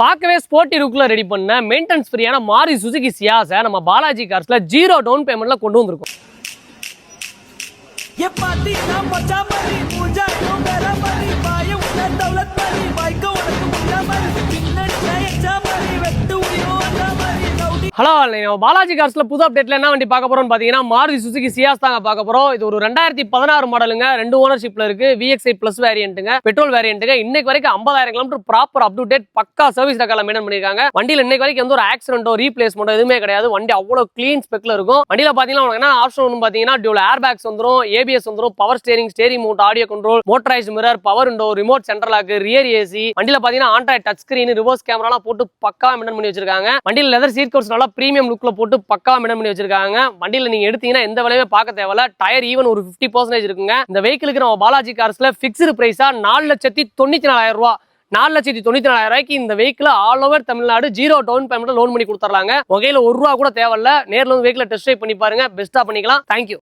பார்க்கவே sporty லுக்ல ready பண்ண maintenance ஃப்ரீயான Maruti Suzuki சியாஸை நம்ம பாலாஜி கார்ஸ்ல 0 டவுன் பேமெண்ட்ல கொண்டு வந்திருக்கோம். ஹலோ, நம்ம பாலாஜி கார்ஸ்ல புது அப்டேட்ல என்ன வண்டி பார்க்க போறோம்னு பாத்தீங்கன்னா மாருதி சுசுகி சியாஸ் தாங்க பார்க்க போறோம். இது ஒரு 2016 மாடலுங்க, 2 ஓனர்ஷிப்ல இருக்கு. VXI பிளஸ் வேரியன்ட்டுங்க, பெட்ரோல் வேரியன்ட்டுங்க. இன்னைக்கு வரைக்கும் 50,000 kilometre proper up to date பக்கா சர்வீஸ் ரெக்கார்ட்ல மெயின்டைன் பண்ணிருக்காங்க. வண்டியில இன்னைக்கு வரைக்கும் எந்த ஒரு ஆக்சிடென்ட்டோ ரீப்ளேஸ்மெண்ட்டோ எதுவுமே கிடையாது. வண்டி அவ்வளவு கிளீன் ஸ்பெக்ல இருக்கும். வண்டியில பாத்தீங்கன்னா உங்களுக்கு என்ன ஆப்ஷன் ஒன்று பாத்தீங்கன்னா டியூல் ஏர் பேக்ஸ் வந்துரும், ABS வந்துரும், power steering mount, audio control, motorised mirror, power window, remote central lock, rear AC. வண்டியில பாத்தீங்கன்னா ஆண்ட்ராய்ட் டச் ஸ்கிரீன், ரிவர்ஸ் கேமராலாம் போட்டு பக்கா மெயின்டைன் பண்ணி வச்சிருக்காங்க. வண்டியில லெதர் சீட் கவர்ஸ் நல்லா பிரீமியம் லுக்ல போட்டு பக்கா மெயின்டைன் பண்ணி வச்சிருக்காங்க. வண்டியில நீங்க எடுத்தீங்கன்னா எந்த விலையுமே பார்க்க தேவையில்ல. டயர் ஈவன் ஒரு 50% இருக்குங்க. இந்த வெஹிக்கிளுக்கு நம்ம பாலாஜி கார்ஸ்ல பிக்ஸ்டு பிரைஸா 4,94,000 ரூபாய், 4,94,000 இந்த vehicle all over Tamil Nadu 0 down பேமெண்ட்ல லோன் பண்ணி கொடுத்துறாங்க. வகையில 1 ரூபா கூட தேவையில்ல. நேர்ல வந்து வெஹிக்கிளை டெஸ்ட் ட்ரைவ் பண்ணி பாருங்க, பெஸ்டா பண்ணிக்கலாம். தேங்க்யூ.